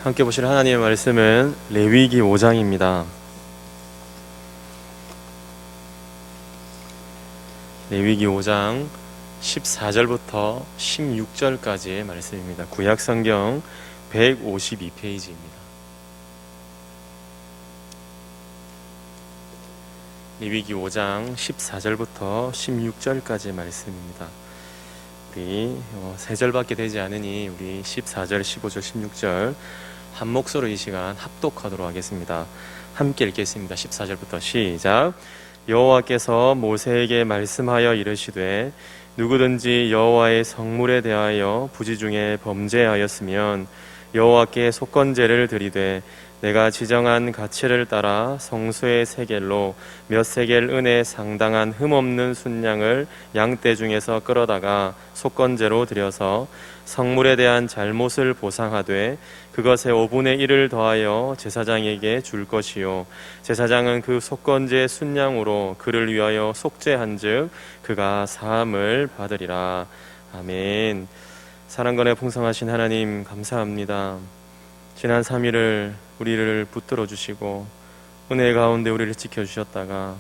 함께 보실 하나님의 말씀은 레위기 5장입니다. 레위기 5장 14절부터 16절까지의 말씀입니다. 구약성경 152페이지입니다. 레위기 5장 14절부터 16절까지의 말씀입니다. 우리 3절밖에 되지 않으니 우리 14절, 15절, 16절 한 목소리로 이 시간 합독하도록 하겠습니다. 함께 읽겠습니다. 14절부터 시작. 여호와께서 모세에게 말씀하여 이르시되 누구든지 여호와의 성물에 대하여 부지 중에 범죄하였으면 여호와께 속건제를 드리되 내가 지정한 가치를 따라 성소의 세겔로 몇 세겔 은에 상당한 흠없는 순양을 양떼 중에서 끌어다가 속건제로 드려서 성물에 대한 잘못을 보상하되 그것의 5분의 1을 더하여 제사장에게 줄 것이요 제사장은 그 속건제 순양으로 그를 위하여 속죄한즉 그가 사함을 받으리라. 아멘. 사랑권에 풍성하신 하나님 감사합니다. 지난 3일을 우리를 붙들어 주시고 은혜 가운데 우리를 지켜주셨다가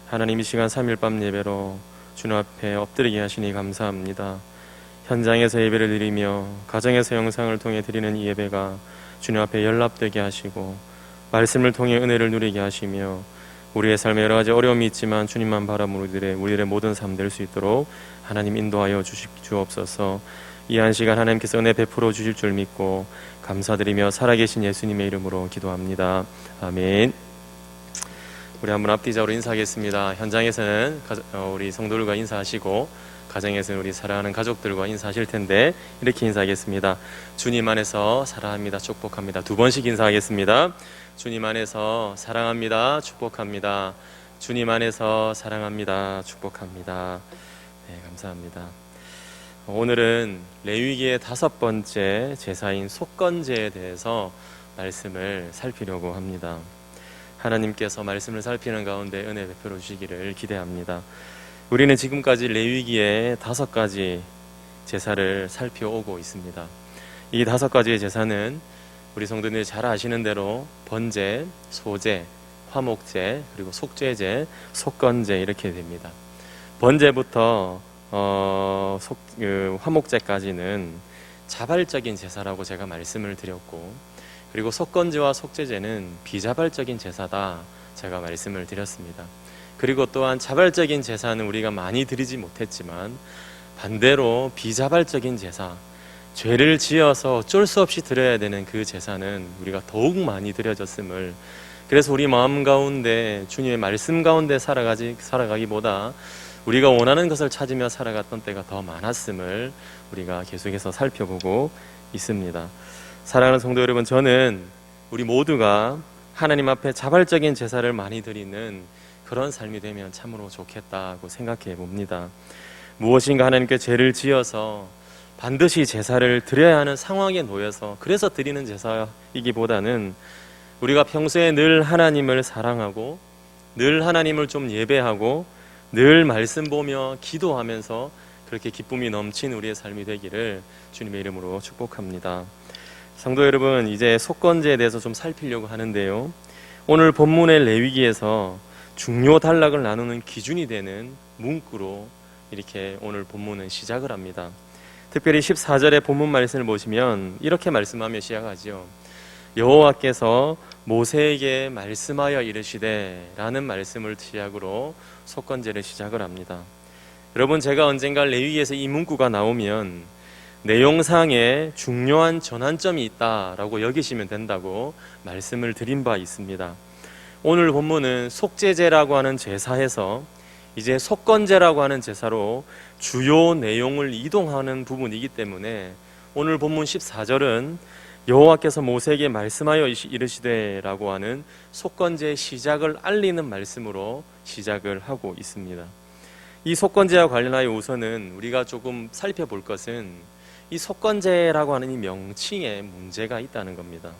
하나님 이 시간 3일 밤 예배로 주님 앞에 엎드리게 하시니 감사합니다. 현장에서 예배를 드리며 가정에서 영상을 통해 드리는 이 예배가 주님 앞에 연락되게 하시고 말씀을 통해 은혜를 누리게 하시며 우리의 삶에 여러 가지 어려움이 있지만 주님만 바라보는 우리들의 모든 삶 될 수 있도록 하나님 인도하여 주옵소서. 이 한 시간 하나님께서 은혜 베풀어 주실 줄 믿고 감사드리며 살아계신 예수님의 이름으로 기도합니다. 아멘. 우리 한번 앞뒤적으로 인사하겠습니다. 현장에서는 우리 성도들과 인사하시고 가정에서는 우리 사랑하는 가족들과 인사하실 텐데 이렇게 인사하겠습니다. 주님 안에서 사랑합니다. 축복합니다. 2번씩 인사하겠습니다. 주님 안에서 사랑합니다. 축복합니다. 주님 안에서 사랑합니다. 축복합니다. 네, 감사합니다. 오늘은 레위기의 5번째 제사인 속건제에 대해서 말씀을 살피려고 합니다. 하나님께서 말씀을 살피는 가운데 은혜 베풀어 주시기를 기대합니다. 우리는 지금까지 레위기의 5가지 제사를 살펴오고 있습니다. 이 5가지의 제사는 우리 성도님들이 잘 아시는 대로 번제, 소제, 화목제, 그리고 속죄제, 속건제 이렇게 됩니다. 번제부터 화목제까지는 자발적인 제사라고 제가 말씀을 드렸고, 그리고 속건제와 속죄제는 비자발적인 제사다 제가 말씀을 드렸습니다. 그리고 또한 자발적인 제사는 우리가 많이 드리지 못했지만 반대로 비자발적인 제사, 죄를 지어서 어쩔 수 없이 드려야 되는 그 제사는 우리가 더욱 많이 드려졌음을, 그래서 우리 마음 가운데 주님의 말씀 가운데 살아가기보다 우리가 원하는 것을 찾으며 살아갔던 때가 더 많았음을 우리가 계속해서 살펴보고 있습니다. 사랑하는 성도 여러분, 저는 우리 모두가 하나님 앞에 자발적인 제사를 많이 드리는 그런 삶이 되면 참으로 좋겠다고 생각해 봅니다. 무엇인가 하나님께 죄를 지어서 반드시 제사를 드려야 하는 상황에 놓여서 그래서 드리는 제사이기보다는 우리가 평소에 늘 하나님을 사랑하고 늘 하나님을 좀 예배하고 늘 말씀 보며 기도하면서 그렇게 기쁨이 넘친 우리의 삶이 되기를 주님의 이름으로 축복합니다. 성도 여러분, 이제 속건제에 대해서 좀 살피려고 하는데요, 오늘 본문의 레위기에서 중요 단락을 나누는 기준이 되는 문구로 이렇게 오늘 본문은 시작을 합니다. 특별히 14절의 본문 말씀을 보시면 이렇게 말씀하며 시작하죠. 여호와께서 모세에게 말씀하여 이르시되 라는 말씀을 시작으로 속건제를 시작을 합니다. 여러분, 제가 언젠가 레위기에서 이 문구가 나오면 내용상에 중요한 전환점이 있다라고 여기시면 된다고 말씀을 드린 바 있습니다. 오늘 본문은 속죄제라고 하는 제사에서 이제 속건제라고 하는 제사로 주요 내용을 이동하는 부분이기 때문에 오늘 본문 14절은 여호와께서 모세에게 말씀하여 이르시되 라고 하는 속건제의 시작을 알리는 말씀으로 시작을 하고 있습니다. 이 속건제와 관련하여 우선은 우리가 조금 살펴볼 것은 이 속건제라고 하는 이 명칭에 문제가 있다는 겁니다.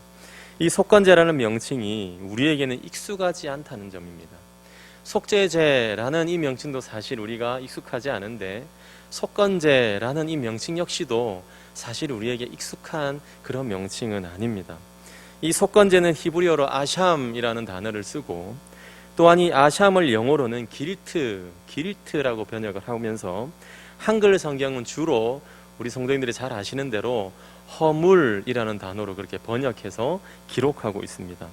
이 속건제라는 명칭이 우리에게는 익숙하지 않다는 점입니다. 속죄제라는 이 명칭도 사실 우리가 익숙하지 않은데 속건제라는 이 명칭 역시도 사실 우리에게 익숙한 그런 명칭은 아닙니다. 이 속건제는 히브리어로 아샴이라는 단어를 쓰고, 또한 이 아샴을 영어로는 기르트라고 번역을 하면서, 한글 성경은 주로 우리 성도님들이 잘 아시는 대로 허물이라는 단어로 그렇게 번역해서 기록하고 있습니다.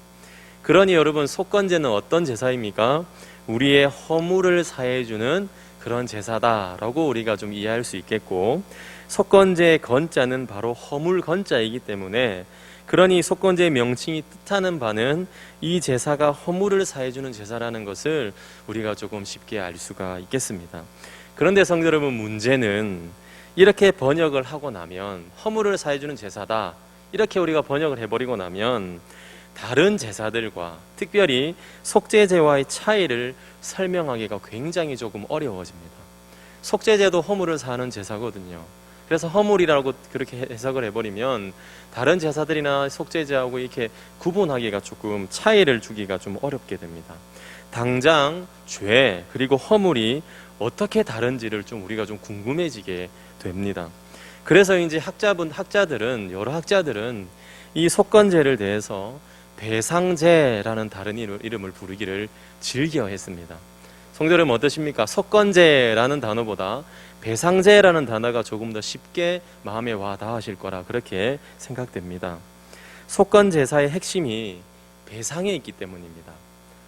그러니 여러분, 속건제는 어떤 제사입니까? 우리의 허물을 사해주는 그런 제사다라고 우리가 좀 이해할 수 있겠고, 속건제의 건자는 바로 허물 건자이기 때문에, 그러니 속건제의 명칭이 뜻하는 바는 이 제사가 허물을 사해주는 제사라는 것을 우리가 조금 쉽게 알 수가 있겠습니다. 그런데 성도 여러분, 문제는 이렇게 번역을 하고 나면, 허물을 사해주는 제사다 이렇게 우리가 번역을 해버리고 나면 다른 제사들과 특별히 속죄제와의 차이를 설명하기가 굉장히 조금 어려워집니다. 속죄제도 허물을 사하는 제사거든요. 그래서 허물이라고 그렇게 해석을 해버리면 다른 제사들이나 속죄제하고 이렇게 구분하기가 조금, 차이를 주기가 좀 어렵게 됩니다. 당장 죄 그리고 허물이 어떻게 다른지를 좀 우리가 좀 궁금해지게 됩니다. 그래서 이제 여러 학자들은 이 속건제를 대해서 배상제라는 다른 이름을 부르기를 즐겨했습니다. 성도 여러분, 어떠십니까? 속건제라는 단어보다 배상제라는 단어가 조금 더 쉽게 마음에 와 닿으실 거라 그렇게 생각됩니다. 속건제사의 핵심이 배상에 있기 때문입니다.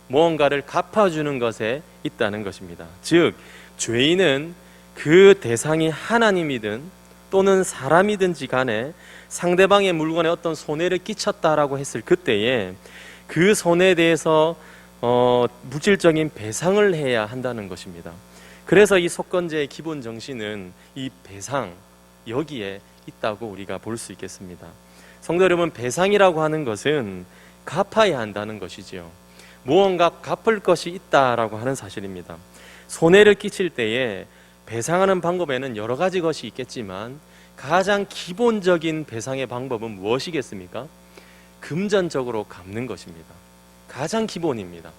무언가를 갚아주는 것에 있다는 것입니다. 즉, 죄인은 그 대상이 하나님이든 또는 사람이든지 간에 상대방의 물건에 어떤 손해를 끼쳤다라고 했을 그때에 그 손해에 대해서 물질적인 배상을 해야 한다는 것입니다. 그래서 이 속건제의 기본 정신은 이 배상, 여기에 있다고 우리가 볼 수 있겠습니다. 성도 여러분, 배상이라고 하는 것은 갚아야 한다는 것이지요. 무언가 갚을 것이 있다라고 하는 사실입니다. 손해를 끼칠 때에 배상하는 방법에는 여러 가지 것이 있겠지만 가장 기본적인 배상의 방법은 무엇이겠습니까? 금전적으로 갚는 것입니다. 가장 기본입니다.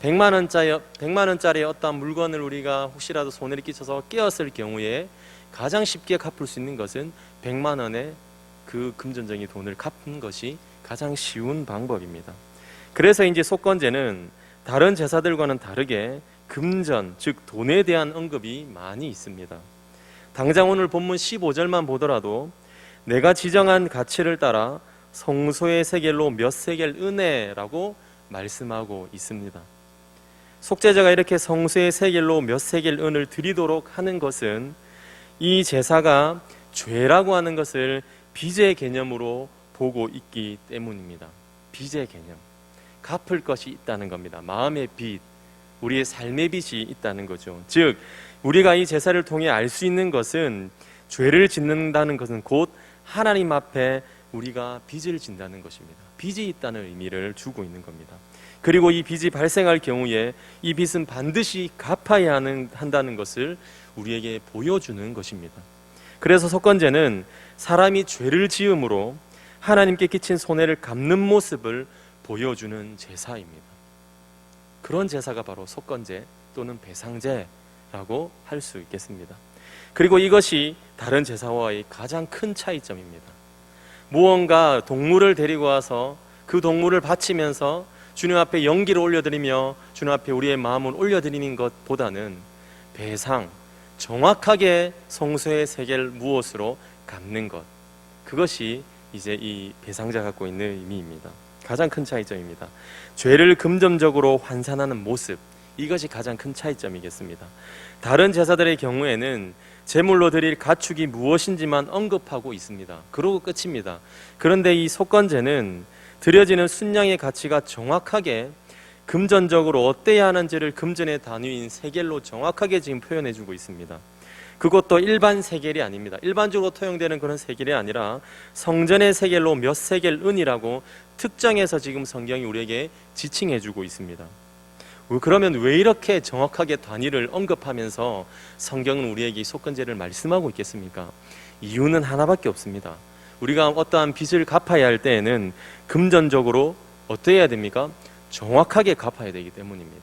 100만 원짜리 어떤 물건을 우리가 혹시라도 손해를 끼쳐서 깨었을 경우에 가장 쉽게 갚을 수 있는 것은 100만 원의 그 금전적인 돈을 갚는 것이 가장 쉬운 방법입니다. 그래서 이제 속건제는 다른 제사들과는 다르게 금전, 즉 돈에 대한 언급이 많이 있습니다. 당장 오늘 본문 15절만 보더라도 내가 지정한 가치를 따라 성소의 세겔로 몇 세겔 은혜라고 말씀하고 있습니다. 속죄자가 이렇게 성소의 세겔로 몇 세겔 은을 드리도록 하는 것은 이 제사가 죄라고 하는 것을 빚의 개념으로 보고 있기 때문입니다. 빚의 개념, 갚을 것이 있다는 겁니다. 마음의 빚, 우리의 삶의 빚이 있다는 거죠. 즉, 우리가 이 제사를 통해 알 수 있는 것은 죄를 짓는다는 것은 곧 하나님 앞에 우리가 빚을 진다는 것입니다. 빚이 있다는 의미를 주고 있는 겁니다. 그리고 이 빚이 발생할 경우에 이 빚은 반드시 갚아야 한다는 것을 우리에게 보여주는 것입니다. 그래서 속건제는 사람이 죄를 지음으로 하나님께 끼친 손해를 갚는 모습을 보여주는 제사입니다. 그런 제사가 바로 속건제 또는 배상제라고 할 수 있겠습니다. 그리고 이것이 다른 제사와의 가장 큰 차이점입니다. 무언가 동물을 데리고 와서 그 동물을 바치면서 주님 앞에 연기를 올려드리며 주님 앞에 우리의 마음을 올려드리는 것보다는 배상, 정확하게 성소의 세겔 무엇으로 갚는 것, 그것이 이제 이 배상자 갖고 있는 의미입니다. 가장 큰 차이점입니다. 죄를 금전적으로 환산하는 모습, 이것이 가장 큰 차이점이겠습니다. 다른 제사들의 경우에는 제물로 드릴 가축이 무엇인지만 언급하고 있습니다. 그러고 끝입니다. 그런데 이 속건제는 드려지는 순양의 가치가 정확하게 금전적으로 어때야 하는지를 금전의 단위인 세겔로 정확하게 지금 표현해주고 있습니다. 그것도 일반 세겔이 아닙니다. 일반적으로 통용되는 그런 세겔이 아니라 성전의 세겔로 몇 세겔 은이라고 특정해서 지금 성경이 우리에게 지칭해주고 있습니다. 그러면 왜 이렇게 정확하게 단위를 언급하면서 성경은 우리에게 이 속건제를 말씀하고 있겠습니까? 이유는 하나밖에 없습니다. 우리가 어떠한 빚을 갚아야 할 때에는 금전적으로 어떠해야 됩니까? 정확하게 갚아야 되기 때문입니다.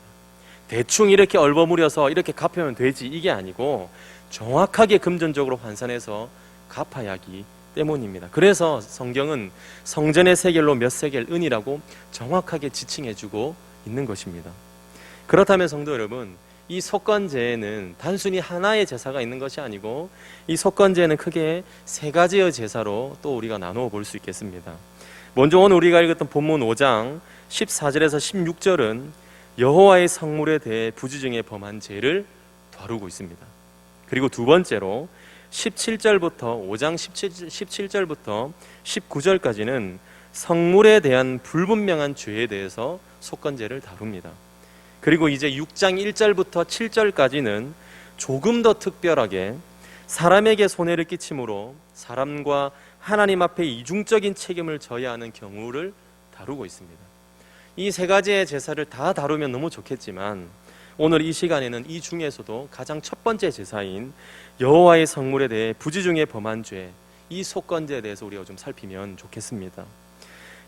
대충 이렇게 얼버무려서 이렇게 갚으면 되지, 이게 아니고 정확하게 금전적으로 환산해서 갚아야 하기 때문입니다. 그래서 성경은 성전의 세겔로 몇 세겔 은이라고 정확하게 지칭해주고 있는 것입니다. 그렇다면 성도 여러분, 이 속건제에는 단순히 하나의 제사가 있는 것이 아니고 이 속건제는 크게 세 가지의 제사로 또 우리가 나누어 볼 수 있겠습니다. 먼저 오늘 우리가 읽었던 본문 5장 14절에서 16절은 여호와의 성물에 대해 부지중에 범한 죄를 다루고 있습니다. 그리고 두 번째로 17절부터 5장 17절부터 19절까지는 성물에 대한 불분명한 죄에 대해서 속건제를 다룹니다. 그리고 이제 6장 1절부터 7절까지는 조금 더 특별하게 사람에게 손해를 끼침으로 사람과 하나님 앞에 이중적인 책임을 져야 하는 경우를 다루고 있습니다. 이 세 가지의 제사를 다 다루면 너무 좋겠지만 오늘 이 시간에는 이 중에서도 가장 첫 번째 제사인 여호와의 성물에 대해 부지중에 범한 죄, 이 속건제에 대해서 우리가 좀 살피면 좋겠습니다.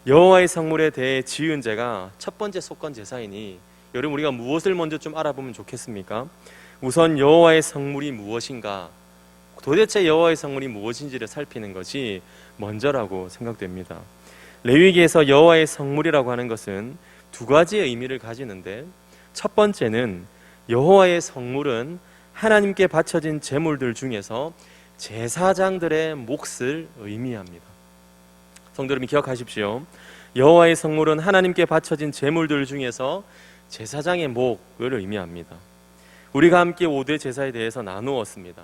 여호와의 성물에 대해 지은 죄가 첫 번째 속건제사이니 여러분 우리가 무엇을 먼저 좀 알아보면 좋겠습니까? 우선 여호와의 성물이 무엇인가, 도대체 여호와의 성물이 무엇인지를 살피는 것이 먼저라고 생각됩니다. 레위기에서 여호와의 성물이라고 하는 것은 두 가지의 의미를 가지는데 첫 번째는 여호와의 성물은 하나님께 바쳐진 제물들 중에서 제사장들의 몫을 의미합니다. 성도 여러분 기억하십시오. 여호와의 성물은 하나님께 바쳐진 제물들 중에서 제사장의 몫을 의미합니다. 우리가 함께 5대 제사에 대해서 나누었습니다.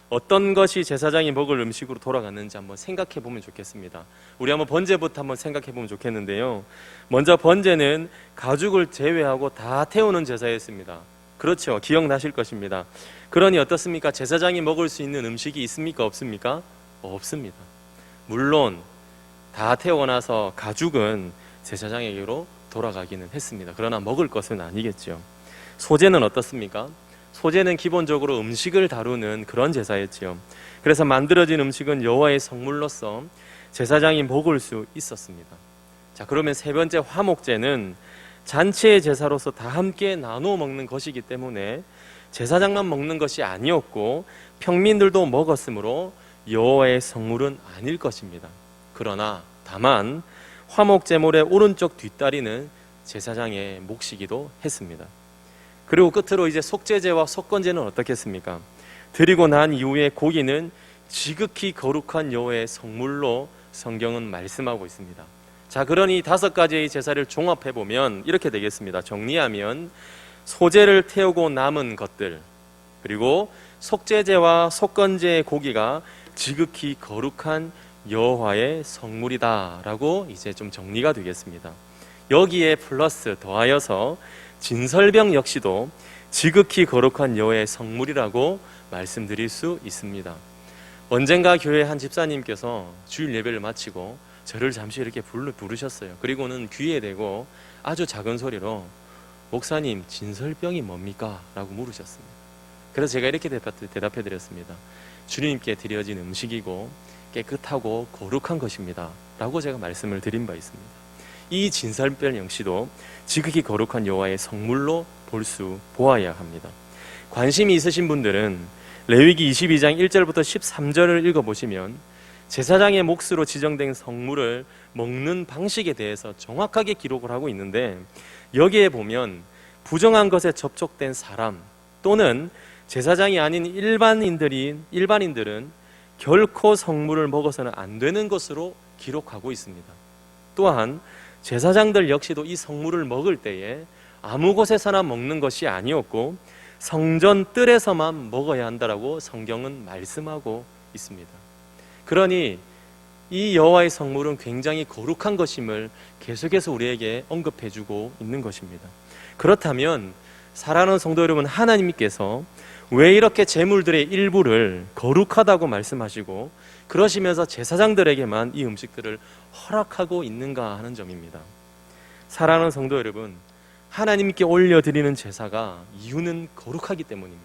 어떤 것이 제사장이 먹을 음식으로 돌아갔는지 한번 생각해 보면 좋겠습니다. 우리 한번 번제부터 한번 생각해 보면 좋겠는데요. 먼저 번제는 가죽을 제외하고 다 태우는 제사였습니다. 그렇죠. 기억나실 것입니다. 그러니 어떻습니까? 제사장이 먹을 수 있는 음식이 있습니까? 없습니까? 없습니다. 물론 다 태우고 나서 가죽은 제사장에게로 돌아가기는 했습니다. 그러나 먹을 것은 아니겠죠. 소제는 어떻습니까? 소제는 기본적으로 음식을 다루는 그런 제사였지요. 그래서 만들어진 음식은 여호와의 성물로서 제사장이 먹을 수 있었습니다. 자, 그러면 세 번째 화목제는 잔치의 제사로서 다 함께 나누어 먹는 것이기 때문에 제사장만 먹는 것이 아니었고 평민들도 먹었으므로 여호와의 성물은 아닐 것입니다. 그러나 다만 화목제물의 오른쪽 뒷다리는 제사장의 몫이기도 했습니다. 그리고 끝으로 이제 속죄제와 속건제는 어떻겠습니까? 드리고 난 이후에 고기는 지극히 거룩한 여호와의 성물로 성경은 말씀하고 있습니다. 자, 그러니 5가지의 제사를 종합해 보면 이렇게 되겠습니다. 정리하면 소제를 태우고 남은 것들, 그리고 속죄제와 속건제의 고기가 지극히 거룩한 여호와의 성물이다라고 이제 좀 정리가 되겠습니다. 여기에 플러스 더하여서 진설병 역시도 지극히 거룩한 여호와의 성물이라고 말씀드릴 수 있습니다. 언젠가 교회 한 집사님께서 주일 예배를 마치고 저를 잠시 이렇게 부르셨어요. 그리고는 귀에 대고 아주 작은 소리로 목사님, 진설병이 뭡니까? 라고 물으셨습니다. 그래서 제가 이렇게 대답해 드렸습니다. 주님께 드려진 음식이고 깨끗하고 거룩한 것입니다 라고 제가 말씀을 드린 바 있습니다. 이 진설병 역시도 지극히 거룩한 여호와의 성물로 보아야 합니다. 관심이 있으신 분들은 레위기 22장 1절부터 13절을 읽어보시면 제사장의 몫으로 지정된 성물을 먹는 방식에 대해서 정확하게 기록을 하고 있는데, 여기에 보면 부정한 것에 접촉된 사람 또는 제사장이 아닌 일반인들은 결코 성물을 먹어서는 안 되는 것으로 기록하고 있습니다. 또한 제사장들 역시도 이 성물을 먹을 때에 아무 곳에서나 먹는 것이 아니었고 성전 뜰에서만 먹어야 한다라고 성경은 말씀하고 있습니다. 그러니 이 여호와의 성물은 굉장히 거룩한 것임을 계속해서 우리에게 언급해주고 있는 것입니다. 그렇다면 사랑하는 성도 여러분, 하나님께서 왜 이렇게 제물들의 일부를 거룩하다고 말씀하시고 그러시면서 제사장들에게만 이 음식들을 허락하고 있는가 하는 점입니다. 사랑하는 성도 여러분, 하나님께 올려드리는 제사가 이유는 거룩하기 때문입니다.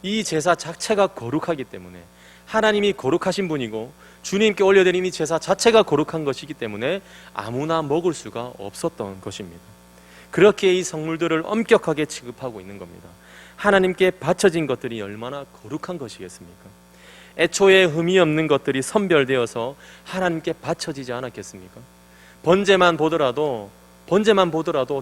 이 제사 자체가 거룩하기 때문에, 하나님이 거룩하신 분이고 주님께 올려드리는 이 제사 자체가 거룩한 것이기 때문에 아무나 먹을 수가 없었던 것입니다. 그렇게 이 성물들을 엄격하게 취급하고 있는 겁니다. 하나님께 바쳐진 것들이 얼마나 거룩한 것이겠습니까? 애초에 흠이 없는 것들이 선별되어서 하나님께 바쳐지지 않았겠습니까? 번제만 보더라도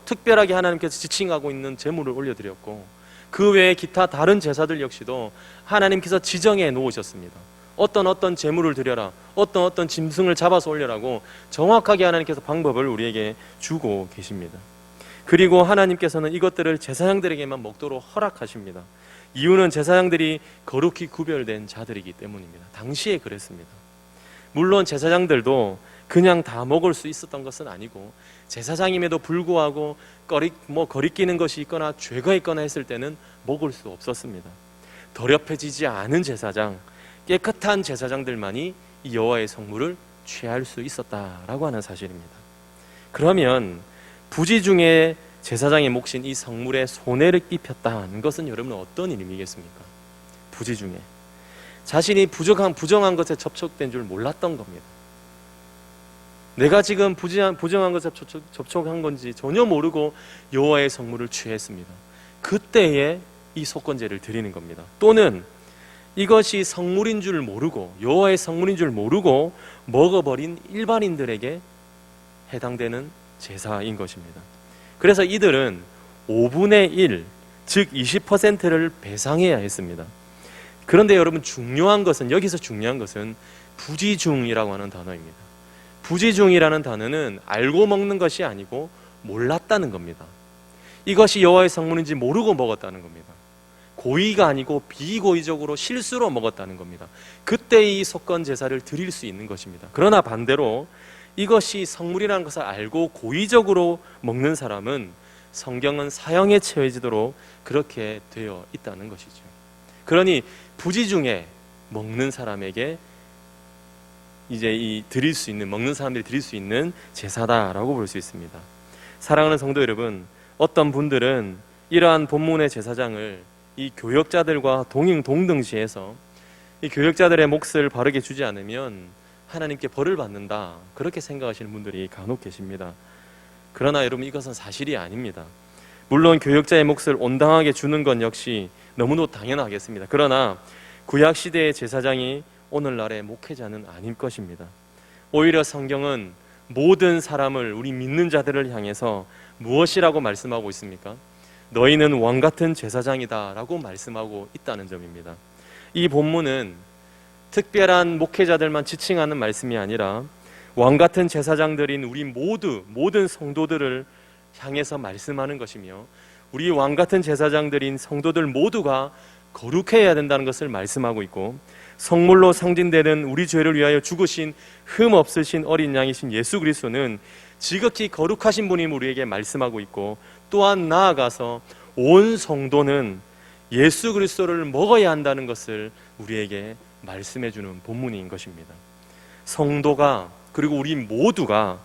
특별하게 하나님께서 지칭하고 있는 제물을 올려드렸고, 그 외에 기타 다른 제사들 역시도 하나님께서 지정해 놓으셨습니다. 어떤 제물을 드려라, 어떤 짐승을 잡아서 올려라고 정확하게 하나님께서 방법을 우리에게 주고 계십니다. 그리고 하나님께서는 이것들을 제사장들에게만 먹도록 허락하십니다. 이유는 제사장들이 거룩히 구별된 자들이기 때문입니다. 당시에 그랬습니다. 물론 제사장들도 그냥 다 먹을 수 있었던 것은 아니고, 제사장임에도 불구하고 거리끼는 것이 있거나 죄가 있거나 했을 때는 먹을 수 없었습니다. 더럽혀지지 않은 제사장, 깨끗한 제사장들만이 이 여호와의 성물을 취할 수 있었다라고 하는 사실입니다. 그러면 부지 중에 제사장의 몫인 이 성물에 손해를 입혔다는 것은 여러분은 어떤 의미겠습니까? 부지 중에 자신이 부정한 것에 접촉된 줄 몰랐던 겁니다. 내가 지금 부정한 것에 접촉한 건지 전혀 모르고 여호와의 성물을 취했습니다. 그때에 이 속건제를 드리는 겁니다. 또는 이것이 성물인 줄 모르고, 여호와의 성물인 줄 모르고 먹어버린 일반인들에게 해당되는 제사인 것입니다. 그래서 이들은 5분의 1, 즉 20%를 배상해야 했습니다. 그런데 여러분, 여기서 중요한 것은 부지중이라고 하는 단어입니다. 부지중이라는 단어는 알고 먹는 것이 아니고 몰랐다는 겁니다. 이것이 여호와의 성물인지 모르고 먹었다는 겁니다. 고의가 아니고 비고의적으로 실수로 먹었다는 겁니다. 그때 이 속건 제사를 드릴 수 있는 것입니다. 그러나 반대로 이것이 성물이라는 것을 알고 고의적으로 먹는 사람은 성경은 사형에 처해지도록 그렇게 되어 있다는 것이죠. 그러니 부지중에 먹는 사람에게 이제 먹는 사람들이 드릴 수 있는 제사다라고 볼 수 있습니다. 사랑하는 성도 여러분, 어떤 분들은 이러한 본문의 제사장을 이 교역자들과 동등시해서 이 교역자들의 몫을 바르게 주지 않으면 하나님께 벌을 받는다, 그렇게 생각하시는 분들이 간혹 계십니다. 그러나 여러분, 이것은 사실이 아닙니다. 물론 교역자의 몫을 온당하게 주는 건 역시 너무도 당연하겠습니다. 그러나 구약시대의 제사장이 오늘날의 목회자는 아닐 것입니다. 오히려 성경은 모든 사람을, 우리 믿는 자들을 향해서 무엇이라고 말씀하고 있습니까? 너희는 왕같은 제사장이다 라고 말씀하고 있다는 점입니다. 이 본문은 특별한 목회자들만 지칭하는 말씀이 아니라 왕같은 제사장들인 우리 모든 성도들을 향해서 말씀하는 것이며, 우리 왕같은 제사장들인 성도들 모두가 거룩해야 된다는 것을 말씀하고 있고, 성물로 상징되는 우리 죄를 위하여 죽으신 흠 없으신 어린 양이신 예수 그리스도는 지극히 거룩하신 분임을 우리에게 말씀하고 있고, 또한 나아가서 온 성도는 예수 그리스도를 먹어야 한다는 것을 우리에게 말씀해 주는 본문인 것입니다. 성도가, 그리고 우리 모두가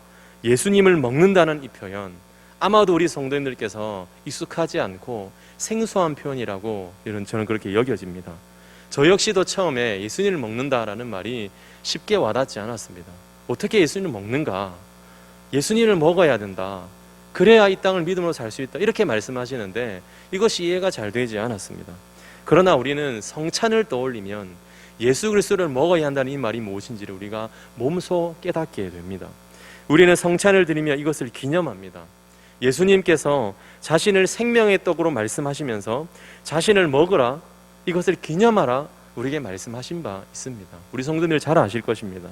예수님을 먹는다는 이 표현, 아마도 우리 성도님들께서 익숙하지 않고 생소한 표현이라고 저는 그렇게 여겨집니다. 저 역시도 처음에 예수님을 먹는다라는 말이 쉽게 와닿지 않았습니다. 어떻게 예수님을 먹는가? 예수님을 먹어야 된다, 그래야 이 땅을 믿음으로 살 수 있다, 이렇게 말씀하시는데 이것이 이해가 잘 되지 않았습니다. 그러나 우리는 성찬을 떠올리면 예수 그리스도를 먹어야 한다는 이 말이 무엇인지를 우리가 몸소 깨닫게 됩니다. 우리는 성찬을 드리며 이것을 기념합니다. 예수님께서 자신을 생명의 떡으로 말씀하시면서 자신을 먹으라, 이것을 기념하라, 우리에게 말씀하신 바 있습니다. 우리 성도님들 잘 아실 것입니다.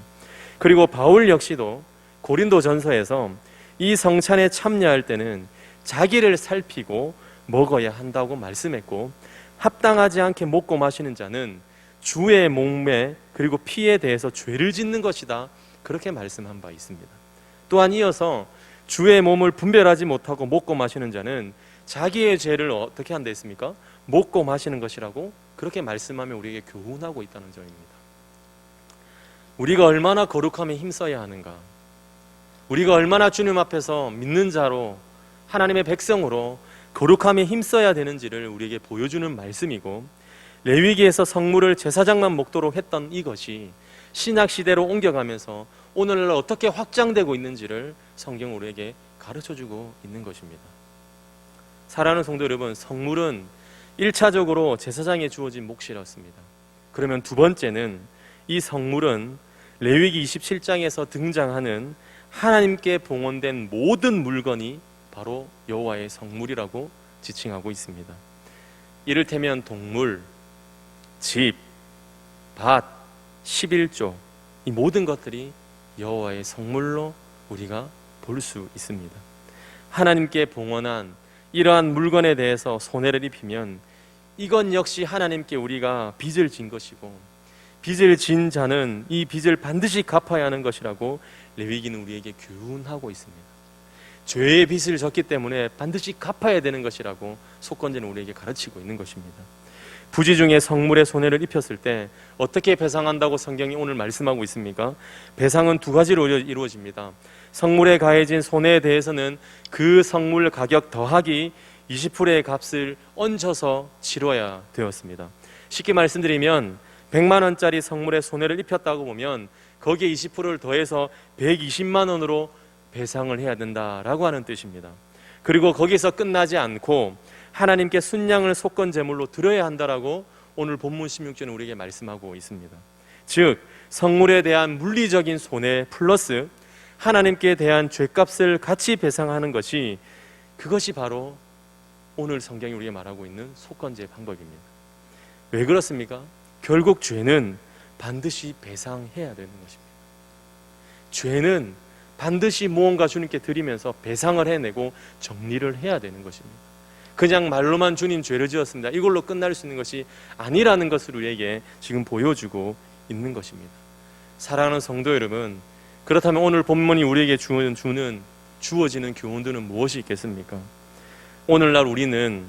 그리고 바울 역시도 고린도전서에서 이 성찬에 참여할 때는 자기를 살피고 먹어야 한다고 말씀했고, 합당하지 않게 먹고 마시는 자는 주의 몸에 그리고 피에 대해서 죄를 짓는 것이다, 그렇게 말씀한 바 있습니다. 또한 이어서 주의 몸을 분별하지 못하고 먹고 마시는 자는 자기의 죄를 어떻게 한다 했습니까? 먹고 마시는 것이라고 그렇게 말씀하며 우리에게 교훈하고 있다는 점입니다. 우리가 얼마나 거룩함에 힘써야 하는가, 우리가 얼마나 주님 앞에서 믿는 자로, 하나님의 백성으로 거룩함에 힘써야 되는지를 우리에게 보여주는 말씀이고, 레위기에서 성물을 제사장만 먹도록 했던 이것이 신약시대로 옮겨가면서 오늘날 어떻게 확장되고 있는지를 성경 우리에게 가르쳐주고 있는 것입니다. 사랑하는 성도 여러분, 성물은 1차적으로 제사장에 주어진 몫이었습니다. 그러면 두 번째는 이 성물은 레위기 27장에서 등장하는 하나님께 봉헌된 모든 물건이 바로 여호와의 성물이라고 지칭하고 있습니다. 이를테면 동물, 집, 밭, 11조 이 모든 것들이 여호와의 성물로 우리가 볼 수 있습니다. 하나님께 봉헌한 이러한 물건에 대해서 손해를 입히면 이건 역시 하나님께 우리가 빚을 진 것이고 빚을 진 자는 이 빚을 반드시 갚아야 하는 것이라고 레위기는 우리에게 교훈하고 있습니다. 죄의 빚을 졌기 때문에 반드시 갚아야 되는 것이라고 속건제는 우리에게 가르치고 있는 것입니다. 부지 중에 성물에 손해를 입혔을 때 어떻게 배상한다고 성경이 오늘 말씀하고 있습니까? 배상은 두 가지로 이루어집니다. 성물에 가해진 손해에 대해서는 그 성물 가격 더하기 20%의 값을 얹어서 치러야 되었습니다. 쉽게 말씀드리면 100만 원짜리 성물에 손해를 입혔다고 보면 거기에 20%를 더해서 120만 원으로 배상을 해야 된다라고 하는 뜻입니다. 그리고 거기서 끝나지 않고 하나님께 순양을 속건 제물로 드려야 한다라고 오늘 본문 16절은 우리에게 말씀하고 있습니다. 즉 성물에 대한 물리적인 손해 플러스 하나님께 대한 죄값을 같이 배상하는 것이 그것이 바로 오늘 성경이 우리에게 말하고 있는 속건제의 방법입니다. 왜 그렇습니까? 결국 죄는 반드시 배상해야 되는 것입니다. 죄는 반드시 무언가 주님께 드리면서 배상을 해내고 정리를 해야 되는 것입니다. 그냥 말로만 주님 죄를 지었습니다, 이걸로 끝날 수 있는 것이 아니라는 것을 우리에게 지금 보여주고 있는 것입니다. 사랑하는 성도 여러분, 그렇다면 오늘 본문이 우리에게 주어지는 교훈들은 무엇이 있겠습니까? 오늘날 우리는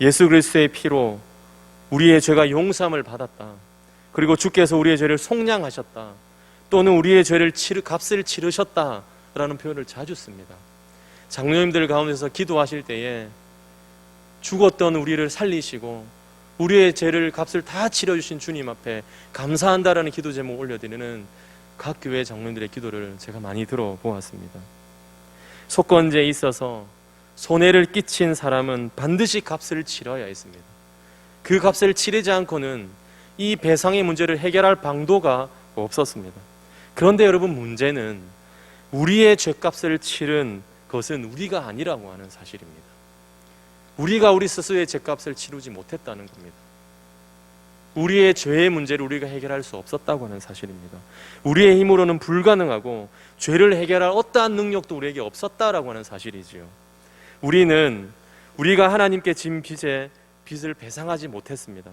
예수 그리스도의 피로 우리의 죄가 용서함을 받았다, 그리고 주께서 우리의 죄를 속량하셨다, 또는 우리의 죄를 값을 치르셨다라는 표현을 자주 씁니다. 장로님들 가운데서 기도하실 때에 죽었던 우리를 살리시고 우리의 죄를 값을 다 치러주신 주님 앞에 감사한다라는 기도 제목을 올려드리는 각 교회 장로님들의 기도를 제가 많이 들어보았습니다. 속건제에 있어서 손해를 끼친 사람은 반드시 값을 치러야 했습니다. 그 값을 치르지 않고는 이 배상의 문제를 해결할 방도가 없었습니다. 그런데 여러분, 문제는 우리의 죄값을 치른 것은 우리가 아니라고 하는 사실입니다. 우리가 우리 스스로의 죄값을 치르지 못했다는 겁니다. 우리의 죄의 문제를 우리가 해결할 수 없었다고 하는 사실입니다. 우리의 힘으로는 불가능하고 죄를 해결할 어떠한 능력도 우리에게 없었다라고 하는 사실이지요. 우리가 하나님께 진 빚을 배상하지 못했습니다.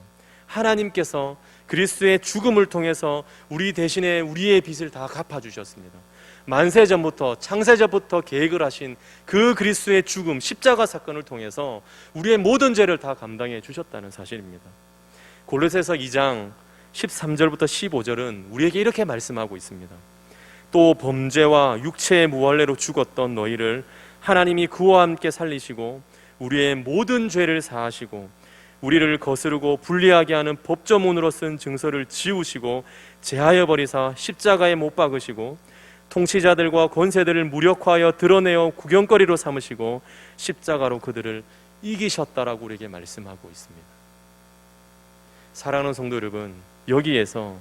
하나님께서 그리스도의 죽음을 통해서 우리 대신에 우리의 빚을 다 갚아주셨습니다. 만세전부터 창세전부터 계획을 하신 그 그리스도의 죽음, 십자가 사건을 통해서 우리의 모든 죄를 다 감당해 주셨다는 사실입니다. 골로새서 2장 13절부터 15절은 우리에게 이렇게 말씀하고 있습니다. 또 범죄와 육체의 무할례로 죽었던 너희를 하나님이 그와 함께 살리시고 우리의 모든 죄를 사하시고 우리를 거스르고 불리하게 하는 법조문으로 쓴 증서를 지우시고 제하여 버리사 십자가에 못 박으시고 통치자들과 권세들을 무력화하여 드러내어 구경거리로 삼으시고 십자가로 그들을 이기셨다라고 우리에게 말씀하고 있습니다. 사랑하는 성도 여러분, 여기에서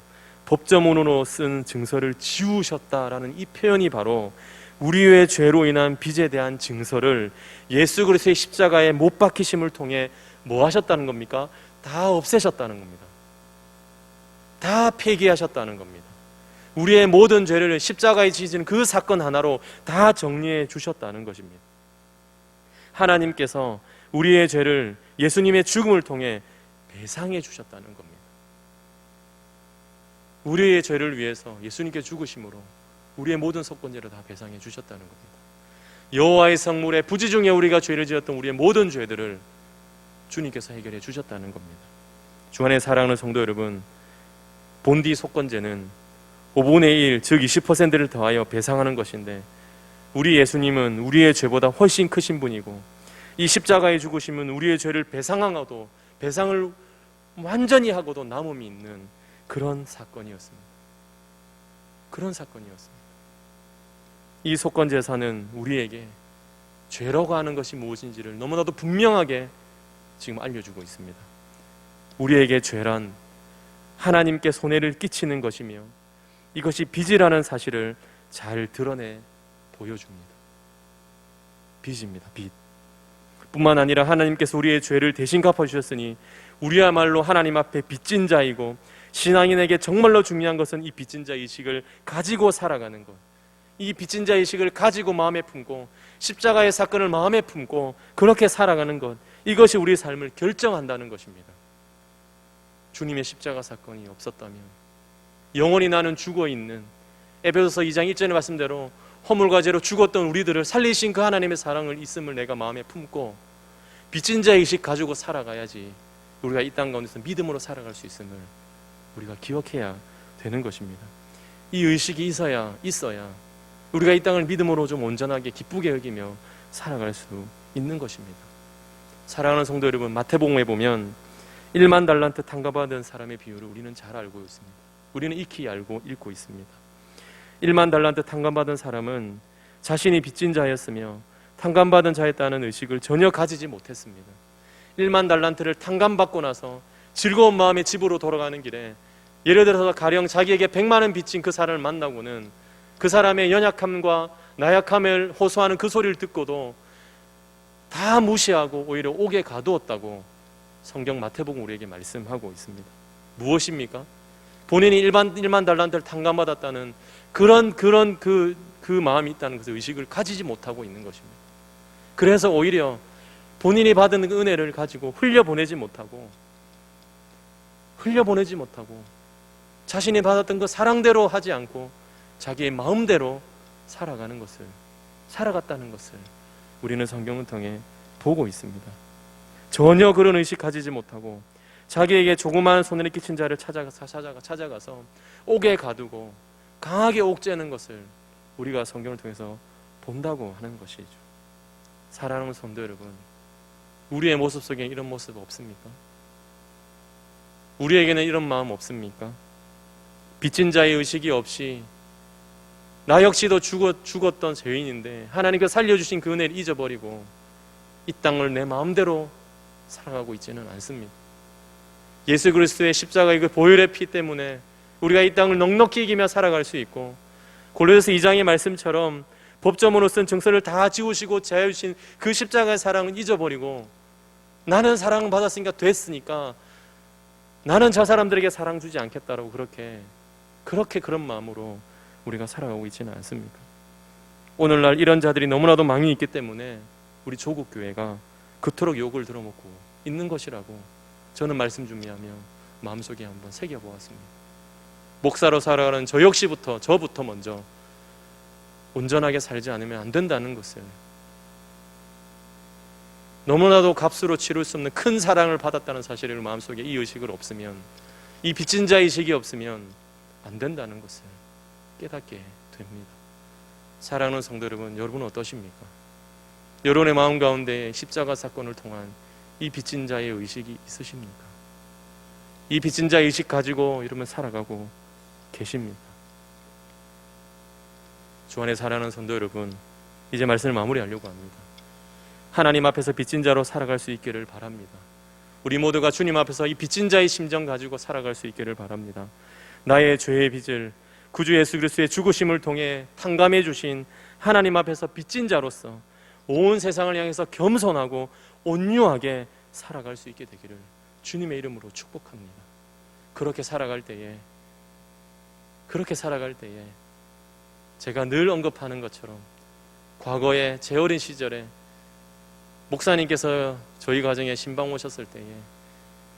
법조문으로 쓴 증서를 지우셨다라는 이 표현이 바로 우리의 죄로 인한 빚에 대한 증서를 예수 그리스도의 십자가에 못 박히심을 통해 뭐 하셨다는 겁니까? 다 없애셨다는 겁니다. 다 폐기하셨다는 겁니다. 우리의 모든 죄를 십자가에 지신 그 사건 하나로 다 정리해 주셨다는 것입니다. 하나님께서 우리의 죄를 예수님의 죽음을 통해 배상해 주셨다는 겁니다. 우리의 죄를 위해서 예수님께 죽으심으로 우리의 모든 속건죄를 다 배상해 주셨다는 겁니다. 여호와의 성물에 부지 중에 우리가 죄를 지었던 우리의 모든 죄들을 주님께서 해결해 주셨다는 겁니다. 주 안에 사랑하는 성도 여러분, 본디 속건제는 5분의 1, 즉 20%를 더하여 배상하는 것인데 우리 예수님은 우리의 죄보다 훨씬 크신 분이고 이 십자가에 죽으심은 우리의 죄를 배상하고도 배상을 완전히 하고도 남음이 있는 그런 사건이었습니다. 그런 사건이었습니다. 이 속건제사는 우리에게 죄라고 하는 것이 무엇인지를 너무나도 분명하게 지금 알려주고 있습니다. 우리에게 죄란 하나님께 손해를 끼치는 것이며 이것이 빚이라는 사실을 잘 드러내 보여줍니다. 빚입니다. 빚. 뿐만 아니라 하나님께서 우리의 죄를 대신 갚아주셨으니 우리야말로 하나님 앞에 빚진 자이고, 신앙인에게 정말로 중요한 것은 이 빚진 자 의식을 가지고 살아가는 것, 이 빚진 자 의식을 가지고 마음에 품고 십자가의 사건을 마음에 품고 그렇게 살아가는 것, 이것이 우리의 삶을 결정한다는 것입니다. 주님의 십자가 사건이 없었다면 영원히 나는 죽어있는, 에베소서 2장 1절의 말씀대로 허물과 죄로 죽었던 우리들을 살리신 그 하나님의 사랑을 있음을 내가 마음에 품고 빚진 자 의식 가지고 살아가야지 우리가 이 땅 가운데서 믿음으로 살아갈 수 있음을 우리가 기억해야 되는 것입니다. 이 의식이 있어야 우리가 이 땅을 믿음으로 좀 온전하게 기쁘게 여기며 살아갈 수 있는 것입니다. 사랑하는 성도 여러분, 마태복음에 보면 1만 달란트 탕감받은 사람의 비유를 우리는 잘 알고 있습니다. 우리는 익히 알고 읽고 있습니다. 1만 달란트 탕감받은 사람은 자신이 빚진 자였으며 탕감받은 자였다는 의식을 전혀 가지지 못했습니다. 1만 달란트를 탕감받고 나서 즐거운 마음에 집으로 돌아가는 길에, 예를 들어서 가령 자기에게 100만 원 빚진 그 사람을 만나고는 그 사람의 연약함과 나약함을 호소하는 그 소리를 듣고도 다 무시하고 오히려 옥에 가두었다고 성경 마태복음 우리에게 말씀하고 있습니다. 무엇입니까? 본인이 1만 달란트를 탕감받았다는 그런 그 마음이 있다는 것을 의식을 가지지 못하고 있는 것입니다. 그래서 오히려 본인이 받은 그 은혜를 가지고 흘려보내지 못하고 자신이 받았던 그 사랑대로 하지 않고 자기의 마음대로 살아갔다는 것을 우리는 성경을 통해 보고 있습니다. 전혀 그런 의식 가지지 못하고 자기에게 조그마한 손해를 끼친 자를 찾아가서 옥에 가두고 강하게 옥죄는 것을 우리가 성경을 통해서 본다고 하는 것이죠. 사랑하는 성도 여러분, 우리의 모습 속에 이런 모습 없습니까? 우리에게는 이런 마음 없습니까? 빚진 자의 의식이 없이 나 역시도 죽었던 죄인인데 하나님께서 살려주신 그 은혜를 잊어버리고 이 땅을 내 마음대로 살아가고 있지는 않습니다. 예수 그리스도의 십자가의 그 보혈의 피 때문에 우리가 이 땅을 넉넉히 이기며 살아갈 수 있고, 골로새서 2장의 말씀처럼 법조문으로 쓴 증서를 다 지우시고 제하주신 그 십자가의 사랑을 잊어버리고 나는 사랑을 받았으니까 됐으니까 나는 저 사람들에게 사랑 주지 않겠다라고 그렇게 그런 마음으로 우리가 살아가고 있지는 않습니까? 오늘날 이런 자들이 너무나도 많이 있기 때문에 우리 조국 교회가 그토록 욕을 들어먹고 있는 것이라고 저는 말씀 준비하며 마음속에 한번 새겨보았습니다. 목사로 살아가는 저부터 먼저 온전하게 살지 않으면 안 된다는 것을, 너무나도 값으로 치룰 수 없는 큰 사랑을 받았다는 사실을 마음속에 이 의식을 없으면, 이 빚진 자 의식이 없으면 안 된다는 것을 깨닫게 됩니다. 사랑하는 성도 여러분, 여러분은 어떠십니까? 여러분의 마음 가운데 십자가 사건을 통한 이 빚진 자의 의식이 있으십니까? 이 빚진 자의 의식 가지고 여러분 살아가고 계십니까? 주 안에 사랑하는 성도 여러분, 이제 말씀을 마무리하려고 합니다. 하나님 앞에서 빚진 자로 살아갈 수 있기를 바랍니다. 우리 모두가 주님 앞에서 이 빚진 자의 심정 가지고 살아갈 수 있기를 바랍니다. 나의 죄의 빚을 구주 예수 그리스도의 죽으심을 통해 탕감해 주신 하나님 앞에서 빚진 자로서 온 세상을 향해서 겸손하고 온유하게 살아갈 수 있게 되기를 주님의 이름으로 축복합니다. 그렇게 살아갈 때에 제가 늘 언급하는 것처럼 과거에 제 어린 시절에 목사님께서 저희 가정에 신방 오셨을 때에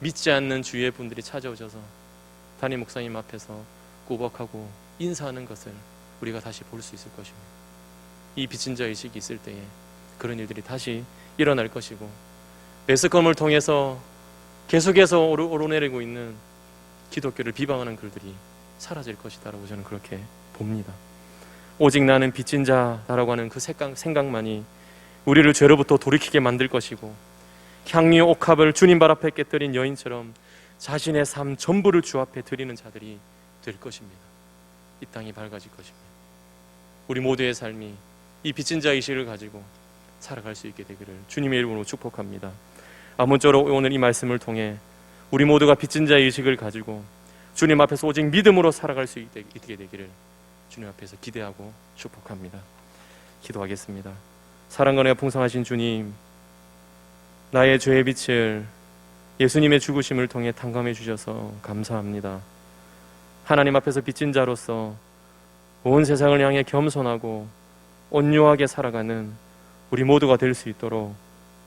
믿지 않는 주위의 분들이 찾아오셔서 담임 목사님 앞에서 꾸벅하고 인사하는 것을 우리가 다시 볼 수 있을 것입니다. 이 빚진 자 의식이 있을 때에 그런 일들이 다시 일어날 것이고, 매스컴을 통해서 계속해서 오르내리고 있는 기독교를 비방하는 글들이 사라질 것이다라고 저는 그렇게 봅니다. 오직 나는 빚진 자라고 하는 그 생각만이 우리를 죄로부터 돌이키게 만들 것이고, 향유 옥합을 주님 발 앞에 깨뜨린 여인처럼 자신의 삶 전부를 주 앞에 드리는 자들이 될 것입니다. 이 땅이 밝아질 것입니다. 우리 모두의 삶이 이 빚진 자 의식을 가지고 살아갈 수 있게 되기를 주님의 이름으로 축복합니다. 아무쪼록 오늘 이 말씀을 통해 우리 모두가 빚진 자의 의식을 가지고 주님 앞에서 오직 믿음으로 살아갈 수 있게 되기를 주님 앞에서 기대하고 축복합니다. 기도하겠습니다. 사랑과 은혜가 풍성하신 주님, 나의 죄의 빛을 예수님의 죽으심을 통해 탕감해 주셔서 감사합니다. 하나님 앞에서 빚진 자로서 온 세상을 향해 겸손하고 온유하게 살아가는 우리 모두가 될 수 있도록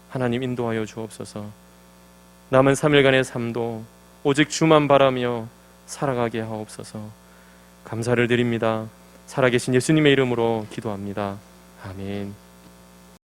하나님 인도하여 주옵소서. 남은 3일간의 삶도 오직 주만 바라며 살아가게 하옵소서. 감사를 드립니다. 살아계신 예수님의 이름으로 기도합니다. 아멘.